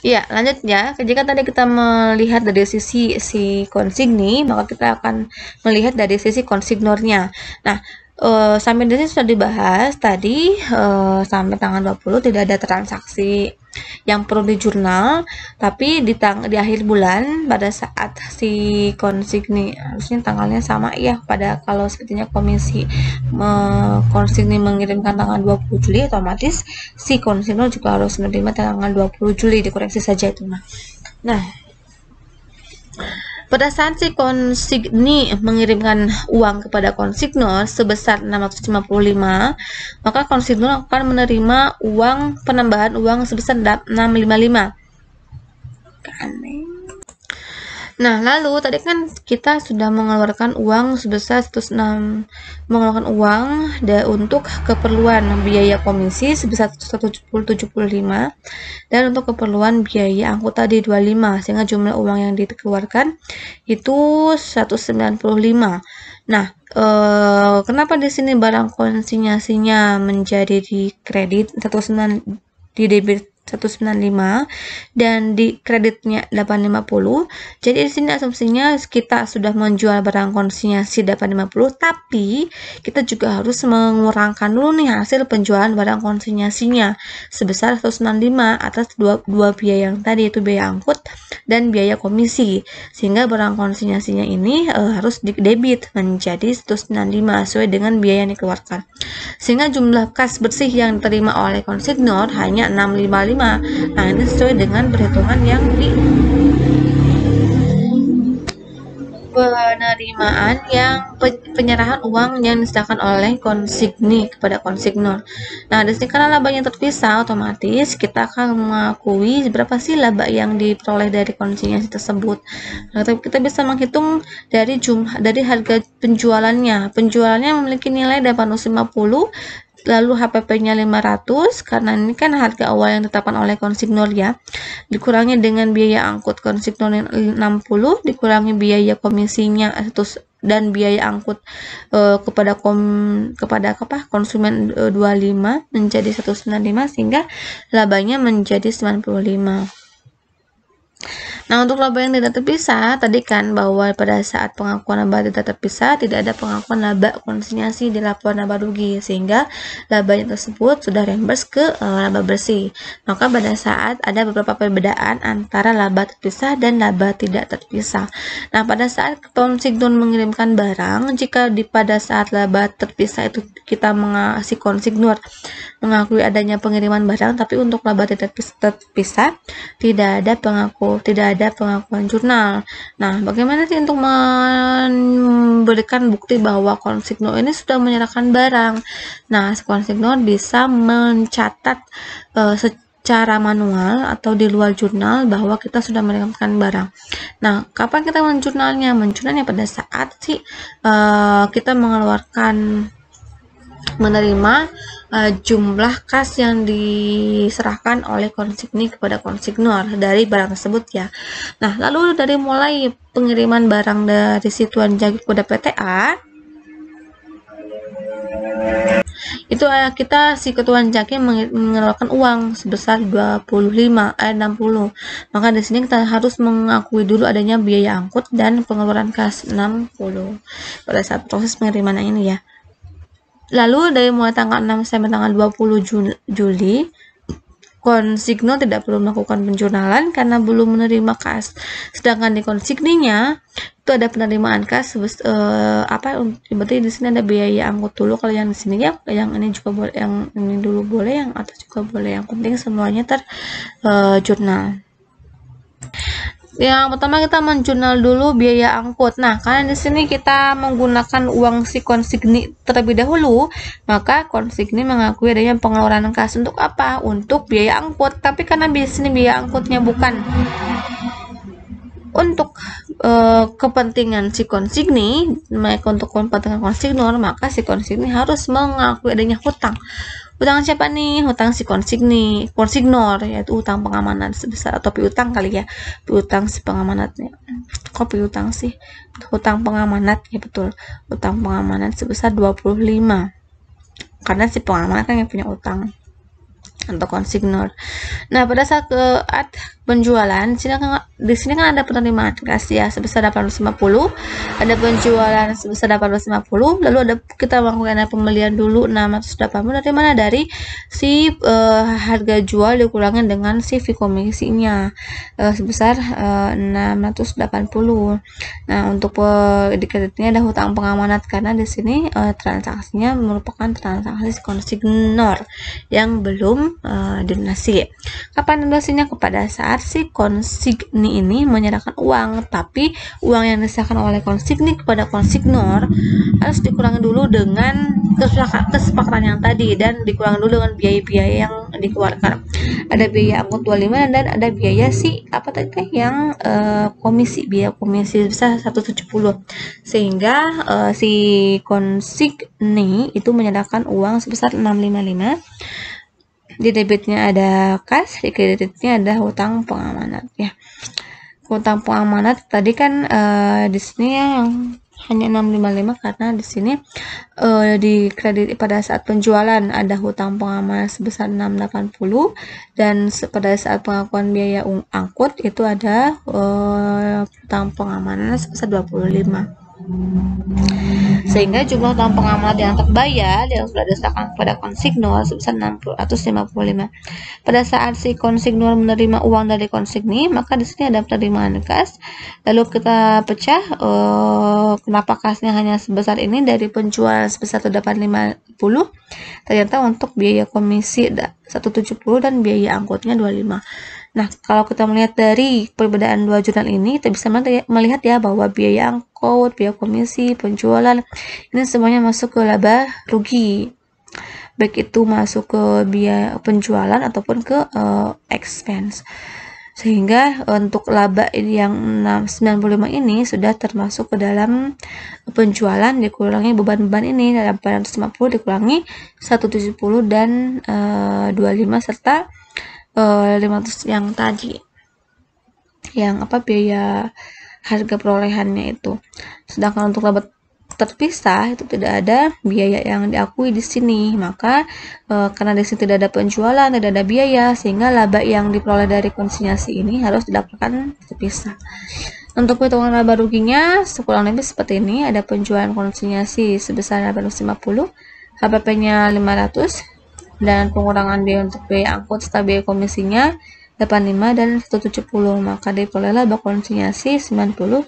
Ya, lanjut ya. Jika tadi kita melihat dari sisi si konsigni, maka kita akan melihat dari sisi konsignornya. Nah, sampai di sini sudah dibahas tadi, sampai tanggal 20 tidak ada transaksi yang perlu di jurnal, tapi di akhir bulan pada saat si konsigni, harusnya tanggalnya sama ya, pada kalau sepertinya komisi konsigni mengirimkan tanggal 20 Juli, otomatis si konsignor juga harus menerima tanggal 20 Juli, dikoreksi saja itu. Nah, pada saat si konsigni mengirimkan uang kepada konsignor sebesar 655, maka konsignor akan menerima uang penambahan uang sebesar 655. Aneh. Nah, lalu tadi kan kita sudah mengeluarkan uang sebesar 106, mengeluarkan uang untuk keperluan biaya komisi sebesar 175 dan untuk keperluan biaya angkut tadi 25, sehingga jumlah uang yang dikeluarkan itu 195. Nah, kenapa di sini barang konsinyasinya menjadi di kredit 19, di debit 195 dan di kreditnya 850. Jadi di sini asumsinya kita sudah menjual barang konsinyasi 850, tapi kita juga harus mengurangkan dulu nih hasil penjualan barang konsinyasinya sebesar 165 atas dua biaya yang tadi, itu biaya angkut dan biaya komisi, sehingga barang konsinyasinya ini harus didebit menjadi 195 sesuai dengan biaya yang dikeluarkan, sehingga jumlah kas bersih yang diterima oleh konsignor hanya 655. Nah, ini sesuai dengan perhitungan yang di penerimaan yang penyerahan uang yang disediakan oleh konsigni kepada konsignor. Nah, di sini karena labanya terpisah, otomatis kita akan mengakui berapa sih laba yang diperoleh dari konsinyasi tersebut. Nah, kita bisa menghitung dari harga penjualannya. Penjualannya memiliki nilai 850, lalu HPP-nya 500, karena ini kan harga awal yang ditetapkan oleh konsignor ya, dikurangi dengan biaya angkut konsignor 60, dikurangi biaya komisinya dan biaya angkut kepada konsumen 25 menjadi 195, sehingga labanya menjadi 95. Nah, untuk laba yang tidak terpisah, tadi kan bahwa pada saat pengakuan laba tidak terpisah, tidak ada pengakuan laba konsinyasi di laporan laba rugi, sehingga labanya tersebut sudah reimburse ke laba bersih. Maka pada saat ada beberapa perbedaan antara laba terpisah dan laba tidak terpisah. Nah, pada saat konsignor mengirimkan barang, jika pada saat laba terpisah itu kita mengasih konsignor mengakui adanya pengiriman barang, tapi untuk laba tidak terpisah tidak ada pengakuan jurnal. Nah, bagaimana sih untuk memberikan bukti bahwa konsignor ini sudah menyerahkan barang? Nah, konsignor bisa mencatat secara manual atau di luar jurnal bahwa kita sudah menyerahkan barang. Nah, kapan kita menjurnalnya? Menjurnalnya pada saat kita menerima jumlah kas yang diserahkan oleh konsigni kepada konsignor dari barang tersebut ya. Nah, lalu dari mulai pengiriman barang dari si Tuan Jagi kepada PTA, itu kita si ketuan Jaki mengeluarkan uang sebesar 60. Maka di sini kita harus mengakui dulu adanya biaya angkut dan pengeluaran kas 60 pada saat proses pengiriman ini ya. Lalu dari mulai tanggal 6 sampai tanggal 20 Juli, konsignor tidak perlu melakukan penjurnalan karena belum menerima kas. Sedangkan di konsigninya itu ada penerimaan kas berarti di sini ada biaya angkut dulu. Kalau yang di sini ya, yang ini juga boleh, yang ini dulu boleh, yang atas juga boleh. Yang penting semuanya terjurnal. Yang pertama kita menjurnal dulu biaya angkut. Nah, karena di sini kita menggunakan uang si konsigni terlebih dahulu, maka konsigni mengakui adanya pengeluaran kas untuk apa? Untuk biaya angkut. Tapi karena di sini biaya angkutnya bukan untuk kepentingan si konsigni, untuk kepentingan konsignor, maka si konsigni harus mengakui adanya hutang. Hutang siapa nih? Hutang si konsignor, yaitu hutang pengamanan sebesar, atau piutang kali ya, piutang si pengamanatnya. Kok piutang sih? Hutang pengamanat, ya betul. Hutang pengamanan sebesar 25. Karena si pengamanat kan yang punya utang, atau konsignor. Nah, pada saat penjualan, di sini kan ada penerimaan kas ya sebesar 850, ada penjualan sebesar 850, lalu ada kita melakukan pembelian dulu 680 dari mana? Dari si harga jual dikurangi dengan si fee komisinya sebesar 680. Nah, untuk di kreditnya ada hutang pengamanat karena di sini transaksinya merupakan transaksi konsignor yang belum dilunasi. Kapan dilunasinya? Kepada saat si konsigni ini menyerahkan uang, tapi uang yang diserahkan oleh konsigni kepada konsignor harus dikurangi dulu dengan kesepakatan yang tadi dan dikurangi dulu dengan biaya-biaya yang dikeluarkan. Ada biaya angkut 25 dan ada biaya si apa tadi yang komisi, biaya komisi sebesar 170, sehingga si konsigni itu menyerahkan uang sebesar 655. Di debitnya ada kas, di kreditnya ada hutang pengamanat ya. Hutang pengamanat tadi kan di sini yang hanya 655 karena di sini di kredit pada saat penjualan ada hutang pengamanat sebesar 680 dan pada saat pengakuan biaya angkut itu ada hutang pengamanat sebesar 25. Sehingga jumlah hutang pengamanat yang terbayar yang sudah diserahkan kepada konsignor sebesar 655. Pada saat si konsignor menerima uang dari konsigni, maka di sini ada penerimaan kas. Lalu kita pecah kenapa kasnya hanya sebesar ini dari penjual sebesar 850. Ternyata untuk biaya komisi 170 dan biaya angkutnya 25. Nah, kalau kita melihat dari perbedaan dua jurnal ini, kita bisa melihat ya bahwa biaya angkut, biaya komisi, penjualan, ini semuanya masuk ke laba rugi. Baik itu masuk ke biaya penjualan ataupun ke expense. Sehingga untuk laba yang 95 ini sudah termasuk ke dalam penjualan dikurangi beban-beban ini, dalam 850 dikurangi 170 dan 25 serta 500 yang tadi yang biaya harga perolehannya itu. Sedangkan untuk laba terpisah itu tidak ada biaya yang diakui di sini, maka karena di sini tidak ada penjualan, tidak ada biaya, sehingga laba yang diperoleh dari konsinyasi ini harus didapatkan terpisah. Untuk perhitungan laba ruginya kurang lebih seperti ini. Ada penjualan konsinyasi sebesar 850, HPP-nya 500, dan pengurangan biaya untuk biaya angkut serta biaya komisinya 85 dan 170, maka diperoleh laba konsinyasi 95.